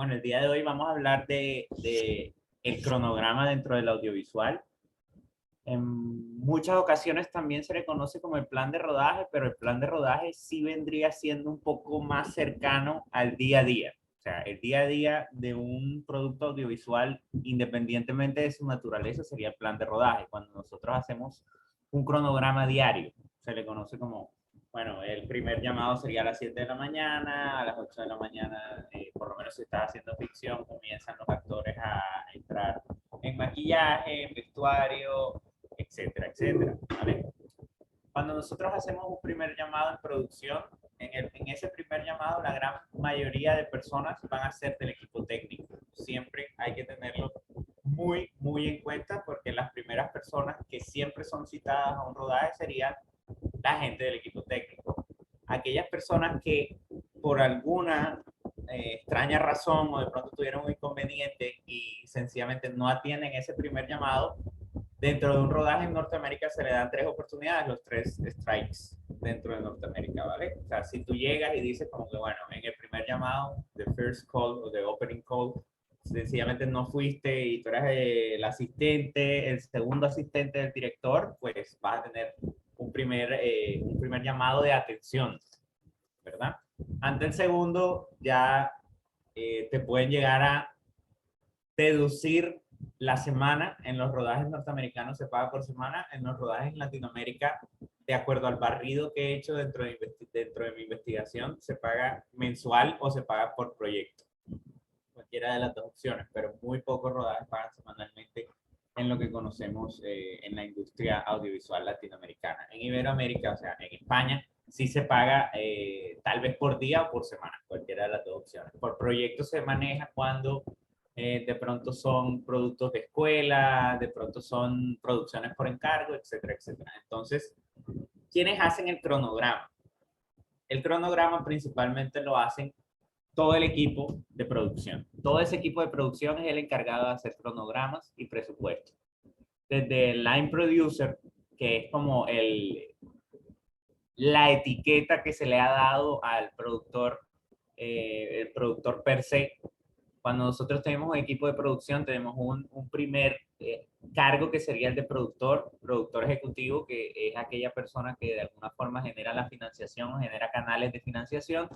Bueno, el día de hoy vamos a hablar de el cronograma dentro del audiovisual. En muchas ocasiones también se le conoce como el plan de rodaje, pero el plan de rodaje sí vendría siendo un poco más cercano al día a día. O sea, el día a día de un producto audiovisual, independientemente de su naturaleza, sería el plan de rodaje. Cuando nosotros hacemos un cronograma diario, se le conoce como, bueno, el primer llamado sería a las 7 de la mañana, a las 8 de la mañana, por lo menos si estás haciendo ficción, comienzan los actores a entrar en maquillaje, en vestuario, etcétera, etcétera. ¿Vale? Cuando nosotros hacemos un primer llamado en producción, en ese primer llamado la gran mayoría de personas van a ser del equipo técnico. Siempre hay que tenerlo muy, muy en cuenta porque las primeras personas que siempre son citadas a un rodaje serían la gente del equipo técnico. Aquellas personas que por alguna extraña razón o de pronto tuvieron un inconveniente y sencillamente no atienden ese primer llamado, dentro de un rodaje en Norteamérica se le dan 3 oportunidades, los 3 strikes dentro de Norteamérica, ¿vale? O sea, si tú llegas y dices como que, bueno, en el primer llamado, the first call o the opening call, sencillamente no fuiste y tú eras el asistente, el segundo asistente del director, pues vas a tener un primer llamado de atención, ¿verdad? Ante el segundo, ya te pueden llegar a deducir la semana. En los rodajes norteamericanos se paga por semana, en los rodajes en Latinoamérica, de acuerdo al barrido que he hecho dentro de mi investigación, se paga mensual o se paga por proyecto. Cualquiera de las dos opciones, pero muy pocos rodajes pagan semanalmente en lo que conocemos en la industria audiovisual latinoamericana. En Iberoamérica, o sea, en España, sí se paga tal vez por día o por semana, cualquiera de las dos opciones. Por proyecto se maneja cuando de pronto son productos de escuela, de pronto son producciones por encargo, etcétera, etcétera. Entonces, ¿quiénes hacen el cronograma? El cronograma principalmente lo hacen todo el equipo de producción. Todo ese equipo de producción es el encargado de hacer cronogramas y presupuestos. Desde el line producer, que es como la etiqueta que se le ha dado al productor, el productor per se. Cuando nosotros tenemos un equipo de producción, tenemos un primer cargo que sería el de productor ejecutivo, que es aquella persona que de alguna forma genera la financiación, genera canales de financiación,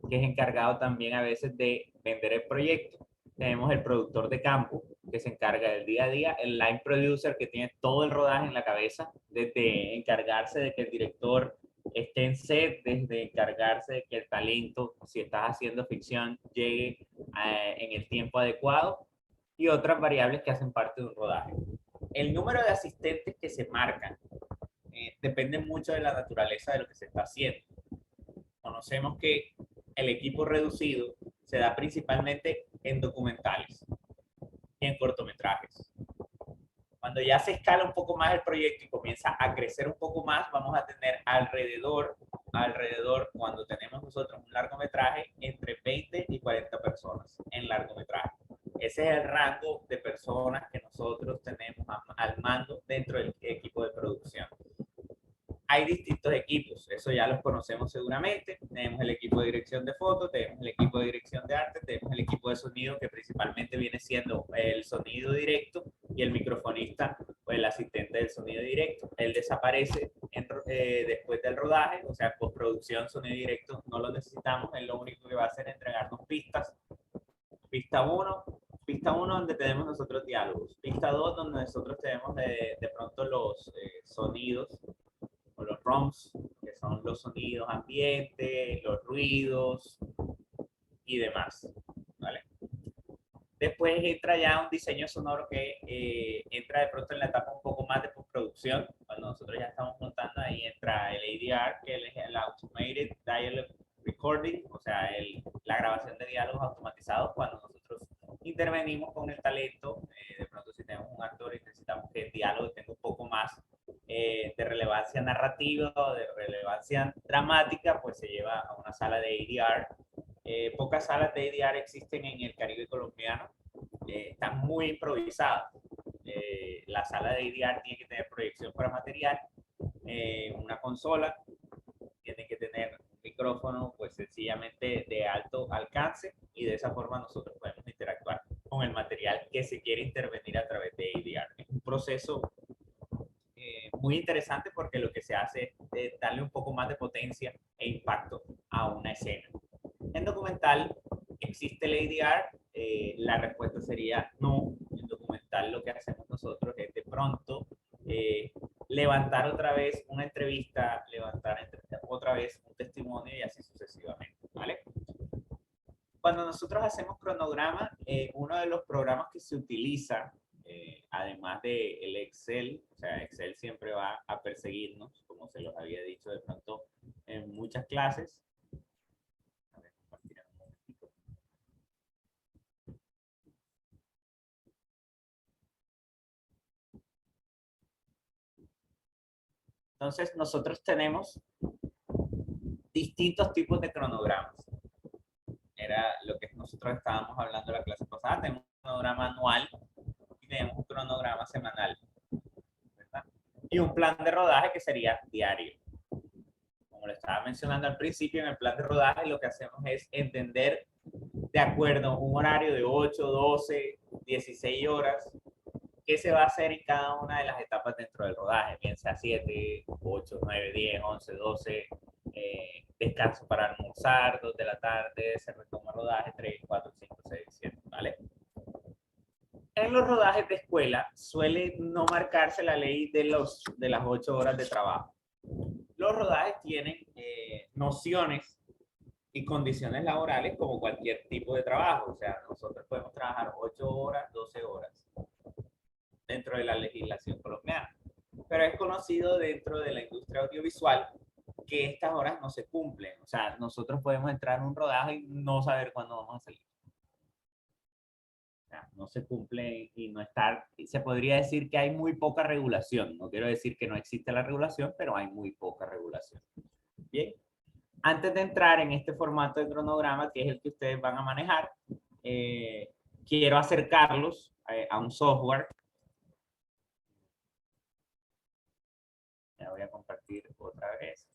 que es encargado también a veces de vender el proyecto. Tenemos el productor de campo, que se encarga del día a día, el line producer, que tiene todo el rodaje en la cabeza, desde encargarse de que el director esté en set, desde encargarse de que el talento, si estás haciendo ficción, llegue en el tiempo adecuado, y otras variables que hacen parte de un rodaje. El número de asistentes que se marcan depende mucho de la naturaleza de lo que se está haciendo. Conocemos que el equipo reducido se da principalmente en documentales y en cortometrajes. Cuando ya se escala un poco más el proyecto y comienza a crecer un poco más, vamos a tener alrededor, cuando tenemos nosotros un largometraje, entre 20 y 40 personas en largometraje. Ese es el rango de personas que nosotros tenemos al mando dentro del equipo de producción. Hay distintos equipos, eso ya los conocemos seguramente. Tenemos el equipo de dirección de foto, tenemos el equipo de dirección de arte, tenemos el equipo de sonido, que principalmente viene siendo el sonido directo, y el microfonista o el asistente del sonido directo. Él desaparece después del rodaje, o sea, postproducción, sonido directo, no lo necesitamos. Él lo único que va a hacer es entregarnos pistas. Pista 1, donde tenemos nosotros diálogos. Pista 2, donde nosotros tenemos de pronto los sonidos o los ROMs, que son los sonidos ambientes, los ruidos y demás, ¿vale? Después entra ya un diseño sonoro que entra de pronto en la etapa un poco más de postproducción. Cuando nosotros ya estamos montando, ahí entra el ADR, que es el Automated Dialogue Recording, o sea, la grabación de diálogos automatizados cuando nosotros intervenimos con el talento. De pronto si tenemos un actor y necesitamos que el diálogo tenga un poco más de relevancia narrativa o de relevancia dramática, pues se lleva a una sala de ADR. Pocas salas de ADR existen en el Caribe colombiano, están muy improvisadas. La sala de ADR tiene que tener proyección para material, una consola, tiene que tener un micrófono pues sencillamente de alto alcance, y de esa forma nosotros podemos interactuar con el material que se quiere intervenir a través de ADR. Es un proceso muy interesante porque lo que se hace es darle un poco más de potencia e impacto a una escena. En documental, ¿existe el ADR? La respuesta sería no. En documental lo que hacemos nosotros es de pronto levantar otra vez una entrevista, levantar otra vez un testimonio y así sucesivamente, ¿vale? Cuando nosotros hacemos cronograma, uno de los programas que se utiliza, además de el Excel, o sea, Excel siempre va a perseguirnos, como se los había dicho de pronto en muchas clases. A ver, compartir un momentito. Entonces, nosotros tenemos distintos tipos de cronogramas. Era lo que nosotros estábamos hablando en la clase pasada. Tenemos un cronograma anual y tenemos un cronograma semanal, ¿verdad? Y un plan de rodaje que sería diario. Como lo estaba mencionando al principio, en el plan de rodaje lo que hacemos es entender de acuerdo a un horario de 8, 12, 16 horas, qué se va a hacer en cada una de las etapas dentro del rodaje, bien sea 7, 8, 9, 10, 11, 12, descanso para almorzar, 2 de la tarde, se retoma rodaje, 3, 4, 5, 6, 7, ¿vale? En los rodajes de escuela suele no marcarse la ley de las 8 horas de trabajo. Los rodajes tienen nociones y condiciones laborales como cualquier tipo de trabajo. O sea, nosotros podemos trabajar 8 horas, 12 horas dentro de la legislación colombiana. Pero es conocido dentro de la industria audiovisual que estas horas no se cumplen. O sea, nosotros podemos entrar en un rodaje y no saber cuándo vamos a salir. O sea, no se cumple y no estar, se podría decir que hay muy poca regulación. No quiero decir que no existe la regulación, pero hay muy poca regulación. Bien. Antes de entrar en este formato de cronograma, que es el que ustedes van a manejar, quiero acercarlos a un software. Ya voy a compartir otra vez.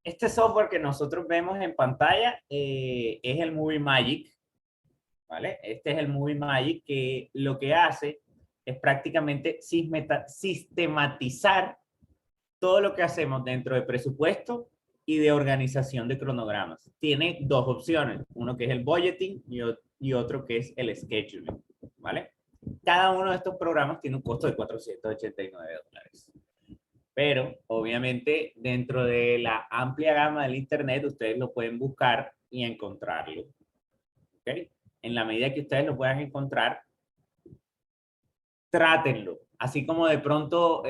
Este software que nosotros vemos en pantalla es el Movie Magic, ¿vale? Este es el Movie Magic que lo que hace es prácticamente sistematizar todo lo que hacemos dentro de presupuesto y de organización de cronogramas. Tiene dos opciones, uno que es el budgeting y otro que es el scheduling, ¿vale? Cada uno de estos programas tiene un costo de $489. Pero obviamente dentro de la amplia gama del internet ustedes lo pueden buscar y encontrarlo. ¿Okay? En la medida que ustedes lo puedan encontrar, trátenlo. Así como de pronto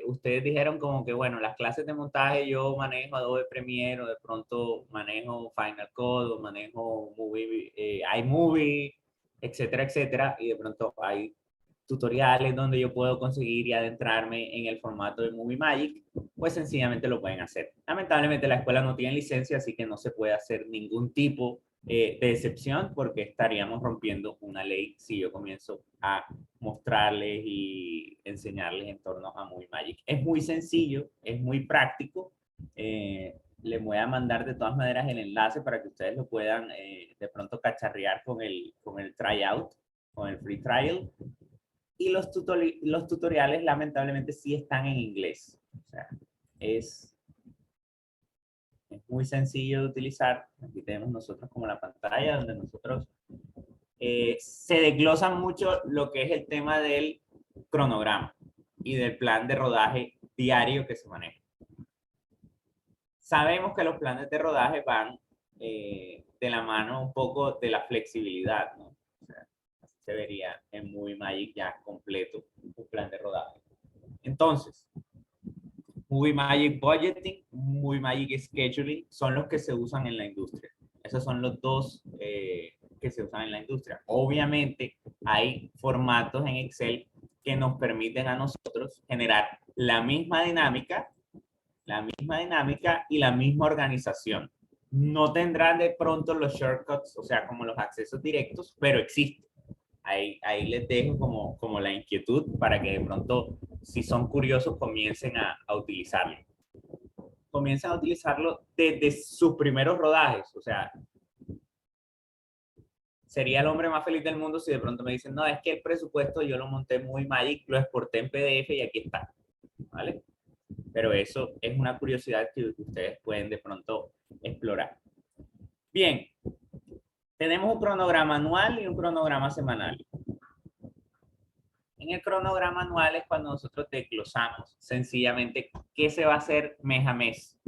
ustedes dijeron como que, bueno, las clases de montaje yo manejo Adobe Premiere o de pronto manejo Final Cut o manejo iMovie, etcétera, etcétera. Y de pronto hay tutoriales donde yo puedo conseguir y adentrarme en el formato de Movie Magic, pues sencillamente lo pueden hacer. Lamentablemente la escuela no tiene licencia, así que no se puede hacer ningún tipo de excepción porque estaríamos rompiendo una ley si yo comienzo a mostrarles y enseñarles en torno a Movie Magic. Es muy sencillo, es muy práctico. Les voy a mandar de todas maneras el enlace para que ustedes lo puedan de pronto cacharrear con el tryout, con el free trial. Y los tutoriales lamentablemente sí están en inglés. O sea, es muy sencillo de utilizar. Aquí tenemos nosotros como la pantalla donde nosotros se desglosan mucho lo que es el tema del cronograma y del plan de rodaje diario que se maneja. Sabemos que los planes de rodaje van de la mano un poco de la flexibilidad, ¿no? O sea, así se vería en Movie Magic ya completo un plan de rodaje. Entonces, Movie Magic Budgeting, Movie Magic Scheduling son los que se usan en la industria. Esos son los dos que se usan en la industria. Obviamente hay formatos en Excel que nos permiten a nosotros generar la misma dinámica y la misma organización. No tendrán de pronto los shortcuts, o sea, como los accesos directos, pero existen. Ahí les dejo como la inquietud para que de pronto, si son curiosos, comiencen a utilizarlo. comienzan a utilizarlo desde sus primeros rodajes. O sea, sería el hombre más feliz del mundo si de pronto me dicen, no, es que el presupuesto yo lo monté muy Magic, lo exporté en PDF y aquí está, ¿vale? Pero eso es una curiosidad que ustedes pueden de pronto explorar. Bien, tenemos un cronograma anual y un cronograma semanal. En el cronograma anual es cuando nosotros desglosamos sencillamente qué se va a hacer mes a mes,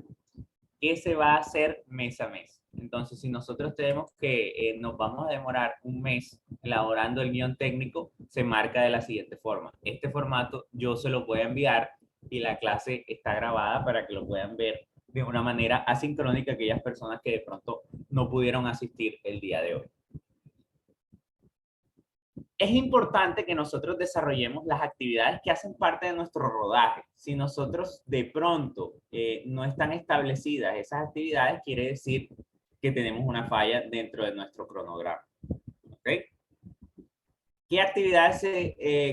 qué se va a hacer mes a mes. Entonces, si nosotros tenemos que nos vamos a demorar un mes elaborando el guión técnico, se marca de la siguiente forma. Este formato yo se lo voy a enviar y la clase está grabada para que lo puedan ver de una manera asincrónica aquellas personas que de pronto no pudieron asistir el día de hoy. Es importante que nosotros desarrollemos las actividades que hacen parte de nuestro rodaje. Si nosotros de pronto no están establecidas esas actividades, quiere decir que tenemos una falla dentro de nuestro cronograma. ¿Okay? ¿Qué actividades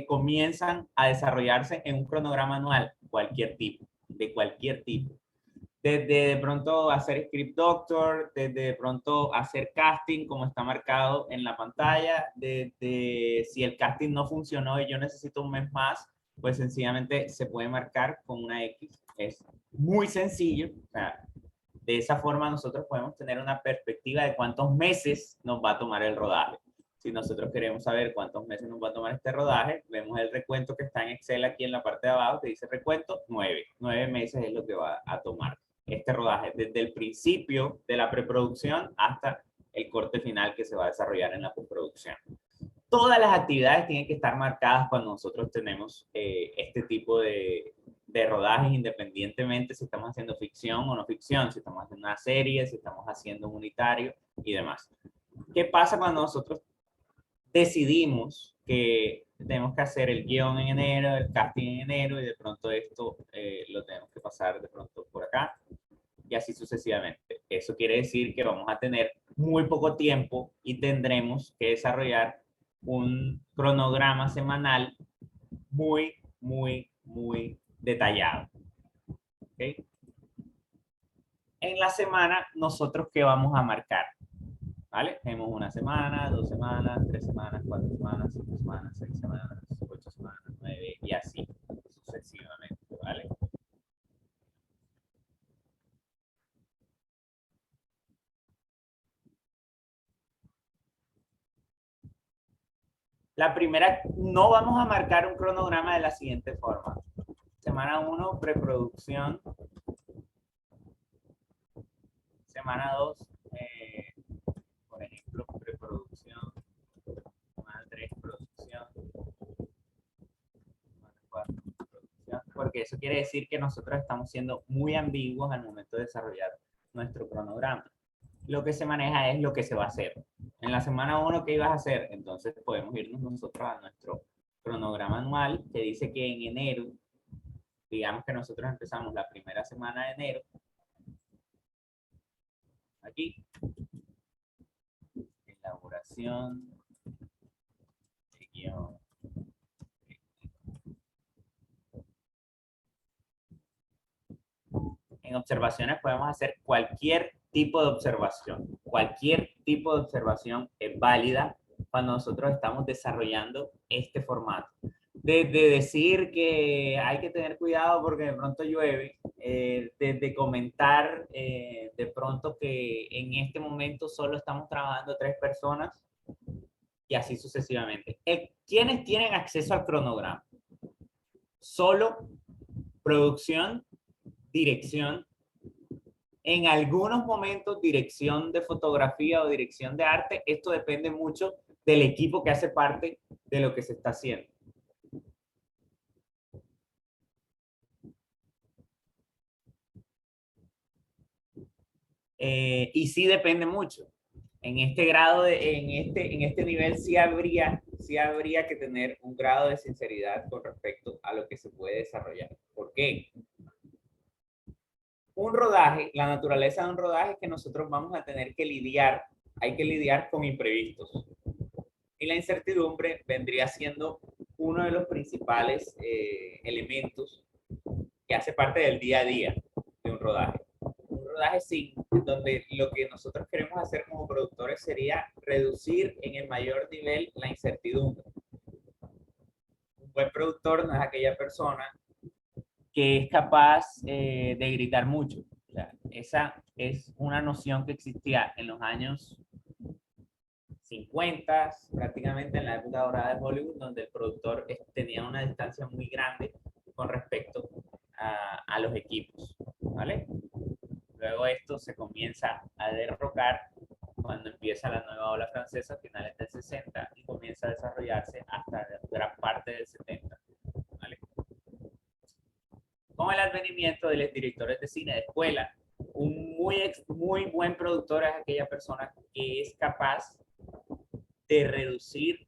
comienzan a desarrollarse en un cronograma anual? Cualquier tipo, de cualquier tipo. Desde de pronto hacer script doctor, desde de pronto hacer casting como está marcado en la pantalla, desde si el casting no funcionó y yo necesito un mes más, pues sencillamente se puede marcar con una X. Es muy sencillo. O sea, de esa forma nosotros podemos tener una perspectiva de cuántos meses nos va a tomar el rodaje. Si nosotros queremos saber cuántos meses nos va a tomar este rodaje, vemos el recuento que está en Excel aquí en la parte de abajo que dice recuento 9. 9 meses es lo que va a tomar este rodaje, desde el principio de la preproducción hasta el corte final que se va a desarrollar en la postproducción. Todas las actividades tienen que estar marcadas cuando nosotros tenemos este tipo de rodajes, independientemente si estamos haciendo ficción o no ficción, si estamos haciendo una serie, si estamos haciendo un unitario y demás. ¿Qué pasa cuando nosotros decidimos que tenemos que hacer el guión en enero, el casting en enero y de pronto esto lo tenemos que pasar de pronto por acá y así sucesivamente? Eso quiere decir que vamos a tener muy poco tiempo y tendremos que desarrollar un cronograma semanal muy detallado. ¿Okay? En la semana, nosotros qué vamos a marcar, ¿vale? Tenemos una semana, 2 semanas, 3 semanas, 4 semanas, 5 semanas, 6 semanas, 8 semanas, 9 y así sucesivamente, ¿vale? La primera, no vamos a marcar un cronograma de la siguiente forma. Semana 1, preproducción. Semana 2, por ejemplo, preproducción. Semana 3, producción. Semana 4, producción. Porque eso quiere decir que nosotros estamos siendo muy ambiguos al momento de desarrollar nuestro cronograma. Lo que se maneja es lo que se va a hacer. En la semana 1, ¿qué ibas a hacer? Entonces podemos irnos nosotros a nuestro cronograma anual que dice que en enero, digamos que nosotros empezamos la primera semana de enero, aquí, elaboración de guión. En observaciones podemos hacer cualquier tipo de observación. Cualquier tipo de observación es válida cuando nosotros estamos desarrollando este formato. Desde decir que hay que tener cuidado porque de pronto llueve, desde comentar de pronto que en este momento solo estamos trabajando 3 personas y así sucesivamente. ¿Quiénes tienen acceso al cronograma? Solo producción, dirección, en algunos momentos dirección de fotografía o dirección de arte. Esto depende mucho del equipo que hace parte de lo que se está haciendo. Y sí depende mucho. En este grado, en este nivel sí habría que tener un grado de sinceridad con respecto a lo que se puede desarrollar. ¿Por qué? Un rodaje, la naturaleza de un rodaje es que nosotros vamos a tener que lidiar, hay que lidiar con imprevistos. Y la incertidumbre vendría siendo uno de los principales elementos que hace parte del día a día de un rodaje. rodaje sin, donde lo que nosotros queremos hacer como productores sería reducir en el mayor nivel la incertidumbre. Un buen productor no es aquella persona que es capaz de gritar mucho. O sea, esa es una noción que existía en los años 50, prácticamente en la época dorada de Hollywood, donde el productor tenía una distancia muy grande con respecto a los equipos, ¿vale? Luego esto se comienza a derrocar cuando empieza la nueva ola francesa a finales del 60 y comienza a desarrollarse hasta gran parte del 70, ¿vale? Con el advenimiento de los directores de cine de escuela, un muy buen productor es aquella persona que es capaz de reducir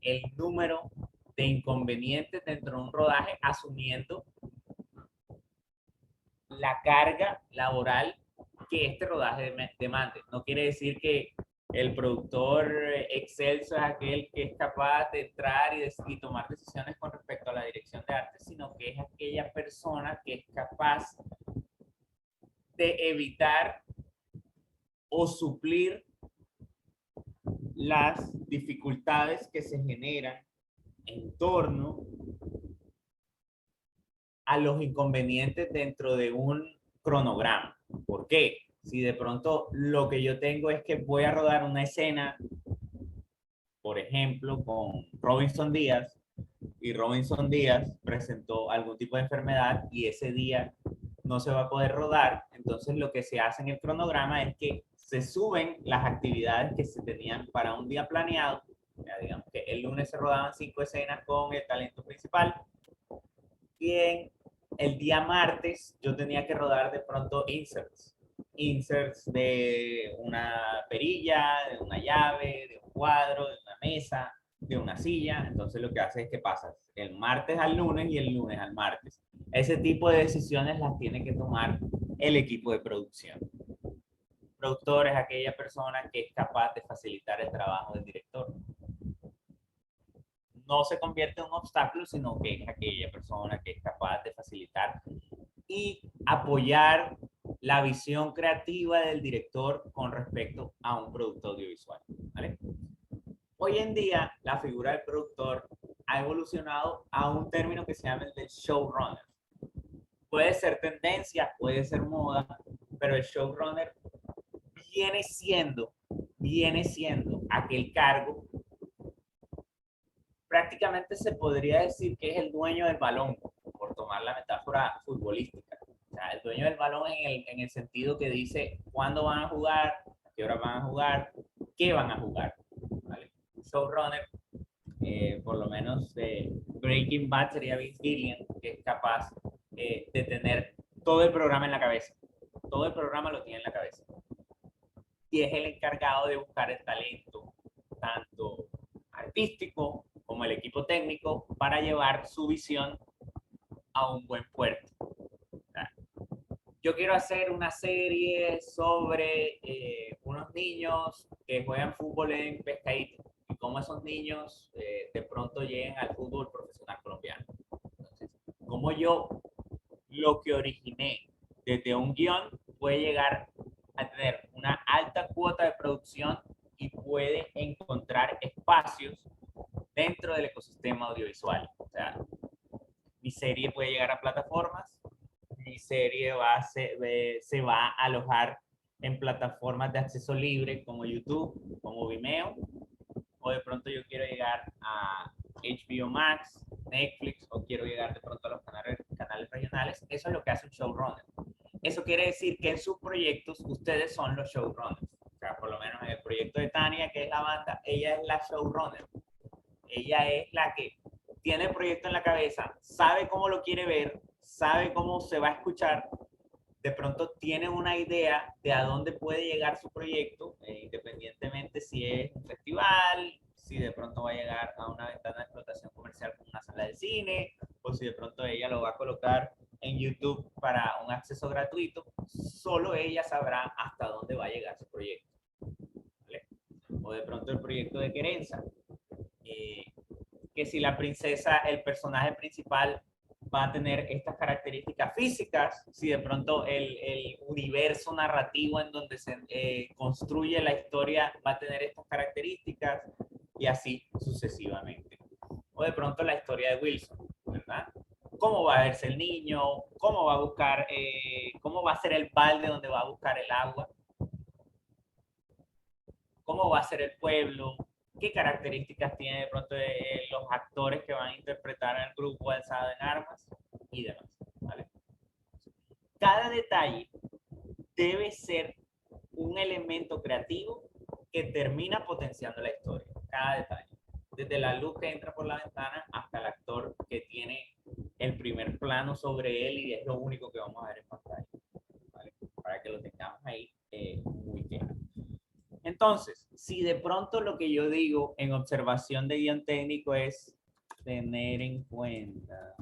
el número de inconvenientes dentro de un rodaje, asumiendo la carga laboral que este rodaje demande. No quiere decir que el productor excelso es aquel que es capaz de entrar y tomar decisiones con respecto a la dirección de arte, sino que es aquella persona que es capaz de evitar o suplir las dificultades que se generan en torno a los inconvenientes dentro de un cronograma. ¿Por qué? Si de pronto lo que yo tengo es que voy a rodar una escena, por ejemplo, con Robinson Díaz, y Robinson Díaz presentó algún tipo de enfermedad y ese día no se va a poder rodar, entonces lo que se hace en el cronograma es que se suben las actividades que se tenían para un día planeado. Ya digamos que el lunes se rodaban 5 escenas con el talento principal y en el día martes yo tenía que rodar de pronto inserts de una perilla, de una llave, de un cuadro, de una mesa, de una silla. Entonces lo que hace es que pasas el martes al lunes y el lunes al martes. Ese tipo de decisiones las tiene que tomar el equipo de producción. El productor es aquella persona que es capaz de facilitar el trabajo del director. No se convierte en un obstáculo, sino que es aquella persona que es capaz de facilitar y apoyar la visión creativa del director con respecto a un producto audiovisual, ¿vale? Hoy en día, la figura del productor ha evolucionado a un término que se llama el de showrunner. Puede ser tendencia, puede ser moda, pero el showrunner viene siendo, viene siendo aquel cargo, prácticamente se podría decir que es el dueño del balón, por tomar la metáfora futbolística. O sea, el dueño del balón en el sentido que dice cuándo van a jugar, a qué hora van a jugar, qué van a jugar. ¿Vale? Showrunner, por lo menos Breaking Bad sería Vince Gilligan, que es capaz de tener todo el programa en la cabeza. Todo el programa lo tiene en la cabeza. Y es el encargado de buscar el talento, tanto artístico como el equipo técnico, para llevar su visión a un buen puerto. Yo quiero hacer una serie sobre unos niños que juegan fútbol en Pescadito y cómo esos niños de pronto llegan al fútbol profesional colombiano. Entonces, como yo lo que originé desde un guión puede llegar a tener una alta cuota de producción y puede encontrar espacios dentro del ecosistema audiovisual. O sea, mi serie puede llegar a plataformas, mi serie se va a alojar en plataformas de acceso libre como YouTube, como Vimeo, o de pronto yo quiero llegar a HBO Max, Netflix, o quiero llegar de pronto a los canales regionales. Eso es lo que hace un showrunner. Eso quiere decir que en sus proyectos ustedes son los showrunners. O sea, por lo menos en el proyecto de Tania, que es la banda, ella es la showrunner. Ella es la que tiene el proyecto en la cabeza, sabe cómo lo quiere ver, sabe cómo se va a escuchar, de pronto tiene una idea de a dónde puede llegar su proyecto, independientemente si es un festival, si de pronto va a llegar a una ventana de explotación comercial como una sala de cine, o si de pronto ella lo va a colocar en YouTube para un acceso gratuito. Solo ella sabrá hasta dónde va a llegar su proyecto, ¿vale? O de pronto el proyecto de Querenza, que si la princesa, el personaje principal va a tener estas características físicas, si de pronto el universo narrativo en donde se construye la historia va a tener estas características y así sucesivamente. O de pronto la historia de Wilson, ¿verdad? Cómo va a verse el niño, cómo va a buscar, cómo va a ser el balde donde va a buscar el agua, cómo va a ser el pueblo, qué características tienen de pronto los actores que van a interpretar al grupo alzado en armas y demás, ¿vale? Cada detalle debe ser un elemento creativo que termina potenciando la historia, cada detalle. Desde la luz que entra por la ventana hasta el actor que tiene el primer plano sobre él y es lo único que vamos a ver en pantalla, ¿vale? Para que lo tengamos ahí muy claro. Entonces, si de pronto lo que yo digo en observación de guión técnico es tener en cuenta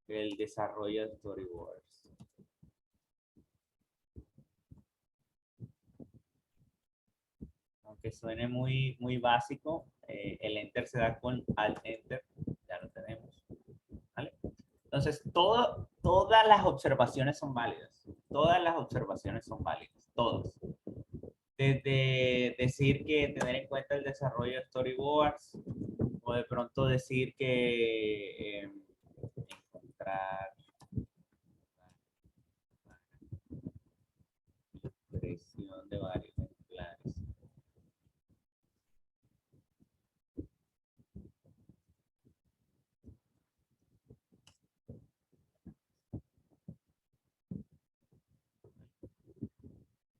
el desarrollo de storyboards. Aunque suene muy básico, el enter se da con alt enter, ya lo tenemos, ¿vale? Entonces, todas las observaciones son válidas, todas las observaciones son válidas, todas. Desde decir que tener en cuenta el desarrollo de storyboards, o de pronto decir que encontrar presión de varios ejemplares.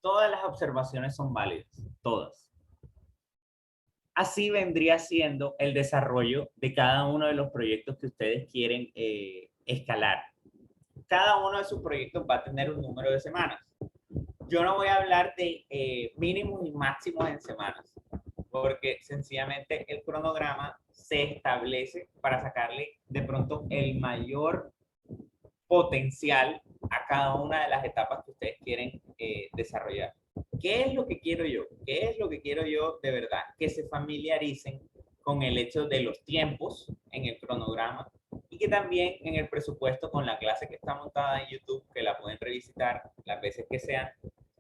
Todas las observaciones son válidas, todas. Así vendría siendo el desarrollo de cada uno de los proyectos que ustedes quieren escalar. Cada uno de sus proyectos va a tener un número de semanas. Yo no voy a hablar de mínimos y máximos en semanas, porque sencillamente el cronograma se establece para sacarle de pronto el mayor potencial a cada una de las etapas que ustedes quieren desarrollar. ¿Qué es lo que quiero yo? ¿Qué es lo que quiero yo de verdad? Que se familiaricen con el hecho de los tiempos en el cronograma y que también en el presupuesto con la clase que está montada en YouTube, que la pueden revisitar las veces que sean,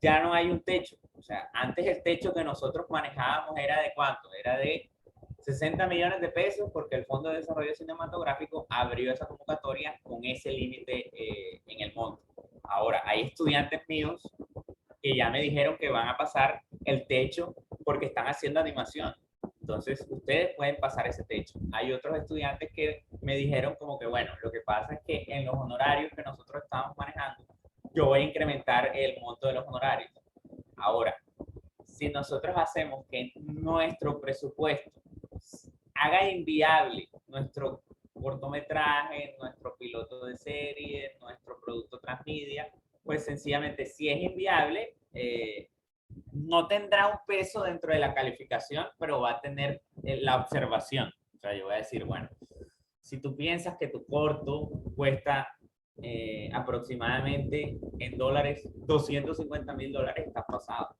ya no hay un techo. O sea, antes el techo que nosotros manejábamos era de ¿cuánto? Era de 60 millones de pesos porque el Fondo de Desarrollo Cinematográfico abrió esa convocatoria con ese límite en el monto. Ahora, hay estudiantes míos que ya me dijeron que van a pasar el techo porque están haciendo animación. Entonces, ustedes pueden pasar ese techo. Hay otros estudiantes que me dijeron como que, bueno, lo que pasa es que en los honorarios que nosotros estamos manejando, yo voy a incrementar el monto de los honorarios. Ahora, si nosotros hacemos que nuestro presupuesto haga inviable nuestro cortometraje, nuestro piloto de serie, nuestro producto transmedia, pues sencillamente si es inviable, no tendrá un peso dentro de la calificación, pero va a tener la observación. O sea, yo voy a decir, bueno, si tú piensas que tu corto cuesta aproximadamente en dólares, $250,000, está pasado.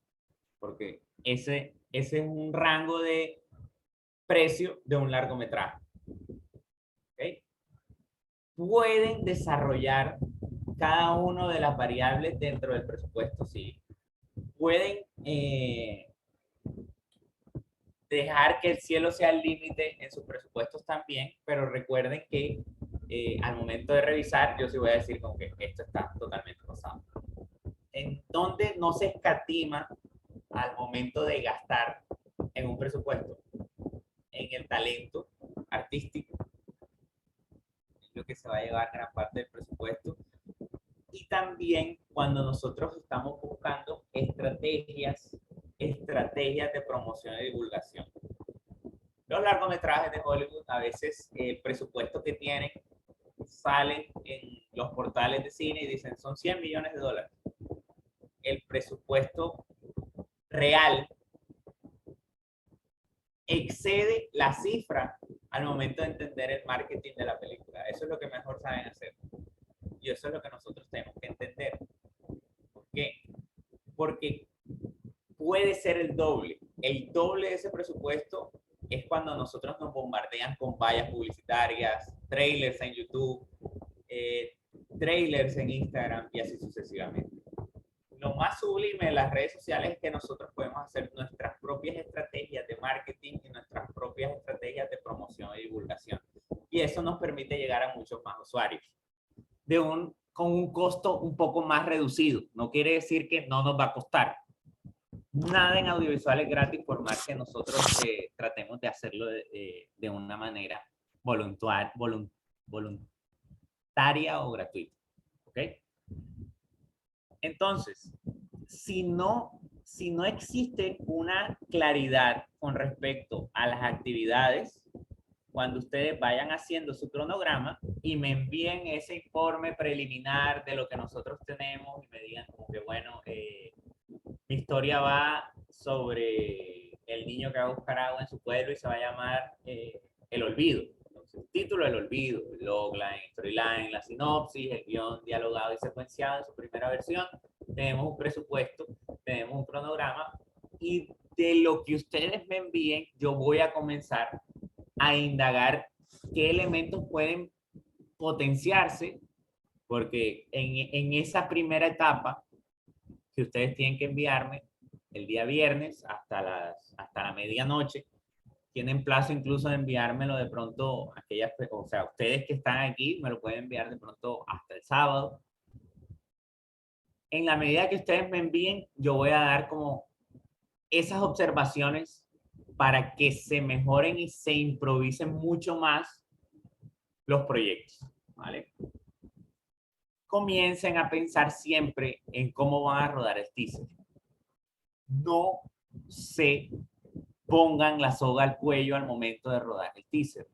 Porque ese es un rango de precio de un largometraje. ¿Okay? Pueden desarrollar cada una de las variables dentro del presupuesto, sí. Pueden dejar que el cielo sea el límite en sus presupuestos también, pero recuerden que al momento de revisar, yo sí voy a decir como que esto está totalmente pasado. En donde no se escatima al momento de gastar en un presupuesto, en el talento artístico, lo que se va a llevar gran parte del presupuesto, y también cuando nosotros estamos buscando estrategias de promoción y divulgación. Los largometrajes de Hollywood, a veces el presupuesto que tienen salen en los portales de cine y dicen son $100 millones. El presupuesto real excede la cifra al momento de entender el marketing de la película. Eso es lo que mejor saben hacer. Y eso es lo que nosotros tenemos que entender. ¿Por qué? Porque puede ser el doble. El doble de ese presupuesto es cuando nosotros nos bombardean con vallas publicitarias, trailers en YouTube, trailers en Instagram y así sucesivamente. Lo más sublime de las redes sociales es que nosotros podemos hacer nuestras propias estrategias de marketing y nuestras propias estrategias de promoción y divulgación. Y eso nos permite llegar a muchos más usuarios con un costo un poco más reducido. No quiere decir que no nos va a costar. Nada en audiovisual es gratis, por más que nosotros tratemos de hacerlo de una manera voluntaria o gratuita. ¿Ok? Entonces, si no existe una claridad con respecto a las actividades, cuando ustedes vayan haciendo su cronograma y me envíen ese informe preliminar de lo que nosotros tenemos y me digan como que, bueno, mi historia va sobre el niño que va a buscar agua en su pueblo y se va a llamar El Olvido. Entonces, el título, El Olvido, el logline, storyline, la sinopsis, el guión dialogado y secuenciado en su primera versión. Tenemos un presupuesto, tenemos un cronograma y de lo que ustedes me envíen, yo voy a comenzar a indagar qué elementos pueden potenciarse, porque en esa primera etapa que ustedes tienen que enviarme el día viernes hasta la medianoche, tienen plazo incluso de enviármelo de pronto, o sea, ustedes que están aquí me lo pueden enviar de pronto hasta el sábado. En la medida que ustedes me envíen, yo voy a dar como esas observaciones para que se mejoren y se improvisen mucho más los proyectos, ¿vale? Comiencen a pensar siempre en cómo van a rodar el teaser. No se pongan la soga al cuello al momento de rodar el teaser.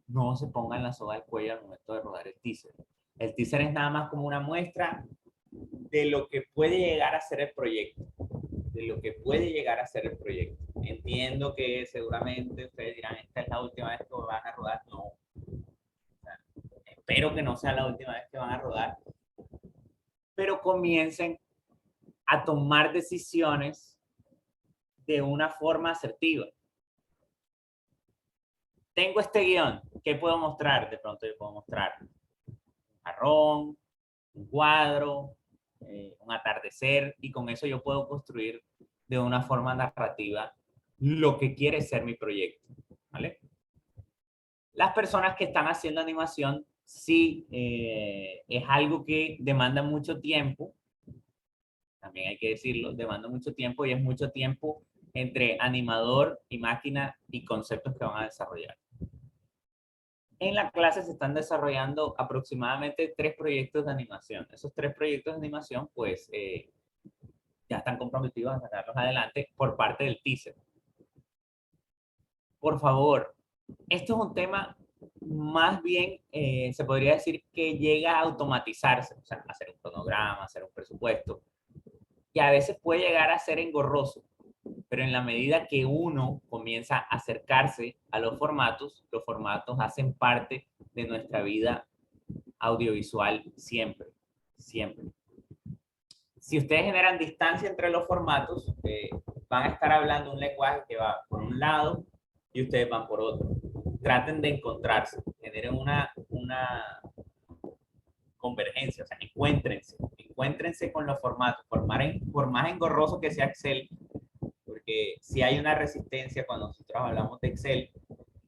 No se pongan la soga al cuello al momento de rodar el teaser. El teaser es nada más como una muestra de lo que puede llegar a ser el proyecto. De lo que puede llegar a ser el proyecto. Entiendo que seguramente ustedes dirán, esta es la última vez que van a rodar. No. O sea, espero que no sea la última vez que van a rodar. Pero comiencen a tomar decisiones de una forma asertiva. Tengo este guión, ¿qué puedo mostrar? De pronto yo puedo mostrar un jarrón, un cuadro, un atardecer, y con eso yo puedo construir de una forma narrativa lo que quiere ser mi proyecto, ¿vale? Las personas que están haciendo animación, sí, es algo que demanda mucho tiempo, también hay que decirlo, demanda mucho tiempo y es mucho tiempo entre animador y máquina y conceptos que van a desarrollar. En la clase se están desarrollando aproximadamente 3 proyectos de animación. Esos 3 proyectos de animación, pues, ya están comprometidos a sacarlos adelante por parte del teaser. Por favor, esto es un tema más bien, se podría decir que llega a automatizarse, o sea, hacer un cronograma, hacer un presupuesto, que a veces puede llegar a ser engorroso, pero en la medida que uno comienza a acercarse a los formatos hacen parte de nuestra vida audiovisual siempre, siempre. Si ustedes generan distancia entre los formatos, van a estar hablando un lenguaje que va por un lado y ustedes van por otro. Traten de encontrarse, generen una convergencia, o sea, encuéntrense con los formatos, por más engorroso que sea Excel, porque si hay una resistencia cuando nosotros hablamos de Excel,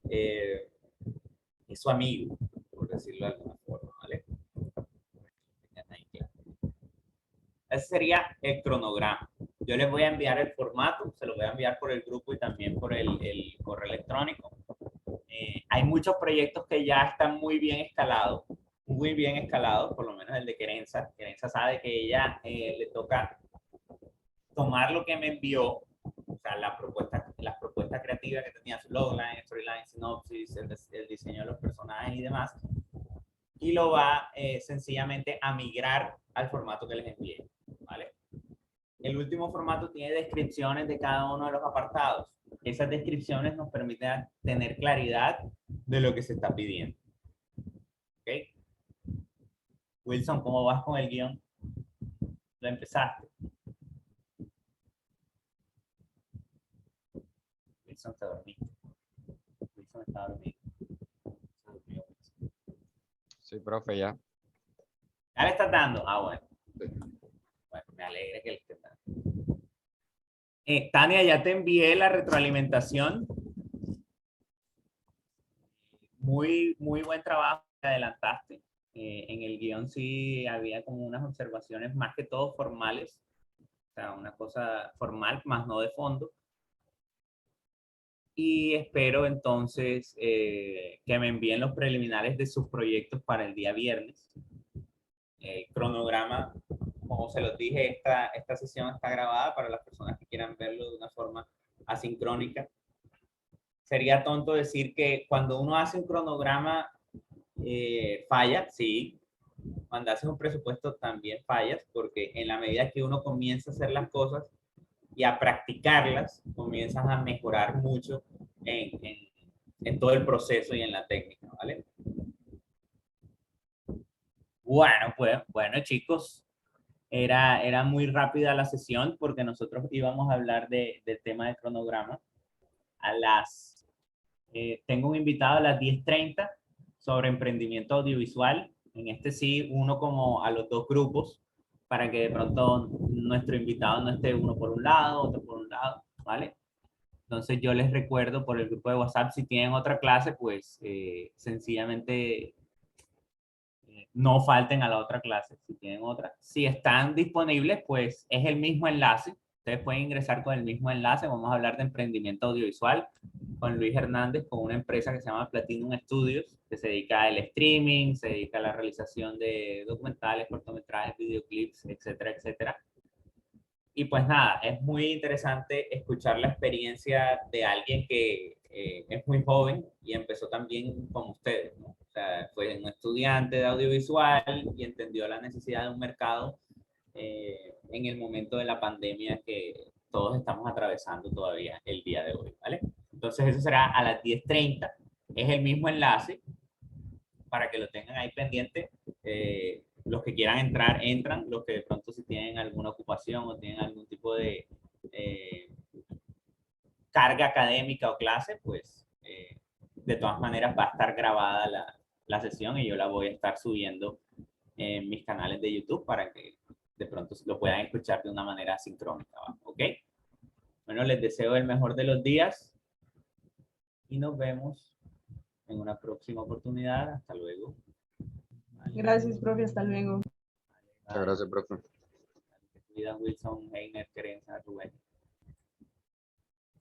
es su amigo, por decirlo de alguna forma, ¿vale? Ese sería el cronograma. Yo les voy a enviar el formato, se lo voy a enviar por el grupo y también por el correo electrónico. Hay muchos proyectos que ya están muy bien escalados, por lo menos el de Querenza. Querenza sabe que ella le toca tomar lo que me envió, o sea, las propuestas creativas que tenía, su logline, storyline, sinopsis, el diseño de los personajes y demás, y lo va sencillamente a migrar al formato que les envié, ¿vale? El último formato tiene descripciones de cada uno de los apartados. Esas descripciones nos permiten tener claridad de lo que se está pidiendo. ¿Ok? Wilson, ¿cómo vas con el guión? ¿Lo empezaste? Wilson, te dormiste. Wilson está dormido. Se durmió Wilson. Sí, profe, ya. ¿Ya le estás dando? Ah, bueno. Sí. Bueno, me alegra que le estés dando. Tania, ya te envié la retroalimentación. Muy buen trabajo que adelantaste. En el guión sí había como unas observaciones más que todo formales, o sea, una cosa formal, más no de fondo. Y espero entonces que me envíen los preliminares de sus proyectos para el día viernes. Cronograma, como se los dije, esta sesión está grabada para las personas que quieran verlo de una forma asincrónica. Sería tonto decir que cuando uno hace un cronograma falla, sí. Cuando haces un presupuesto también fallas, porque en la medida que uno comienza a hacer las cosas y a practicarlas, comienzas a mejorar mucho en todo el proceso y en la técnica, ¿vale? Bueno, pues, bueno, chicos, era muy rápida la sesión porque nosotros íbamos a hablar del tema de cronograma tengo un invitado a las 10:30 sobre emprendimiento audiovisual. En este sí, uno como a los dos grupos, para que de pronto nuestro invitado no esté uno por un lado, otro por un lado, ¿vale? Entonces yo les recuerdo por el grupo de WhatsApp, si tienen otra clase, pues sencillamente no falten a la otra clase, si tienen otra. Si están disponibles, pues es el mismo enlace. Ustedes pueden ingresar con el mismo enlace. Vamos a hablar de emprendimiento audiovisual con Luis Hernández, con una empresa que se llama Platinum Studios, que se dedica al streaming, se dedica a la realización de documentales, cortometrajes, videoclips, etcétera, etcétera. Y pues nada, es muy interesante escuchar la experiencia de alguien que es muy joven y empezó también como ustedes, ¿no? O sea, fue un estudiante de audiovisual y entendió la necesidad de un mercado en el momento de la pandemia que todos estamos atravesando todavía el día de hoy, ¿vale? Entonces eso será a las 10:30, es el mismo enlace para que lo tengan ahí pendiente. Los que quieran entrar, entran. Los que de pronto si tienen alguna ocupación o tienen algún tipo de carga académica o clase, pues de todas maneras va a estar grabada la sesión y yo la voy a estar subiendo en mis canales de YouTube para que de pronto lo puedan escuchar de una manera sincrónica, ¿ok? Bueno, les deseo el mejor de los días y nos vemos en una próxima oportunidad. Hasta luego. Gracias, profe. Hasta luego. Muchas gracias, profe. Wilson, Heiner, Creencia, Rubén.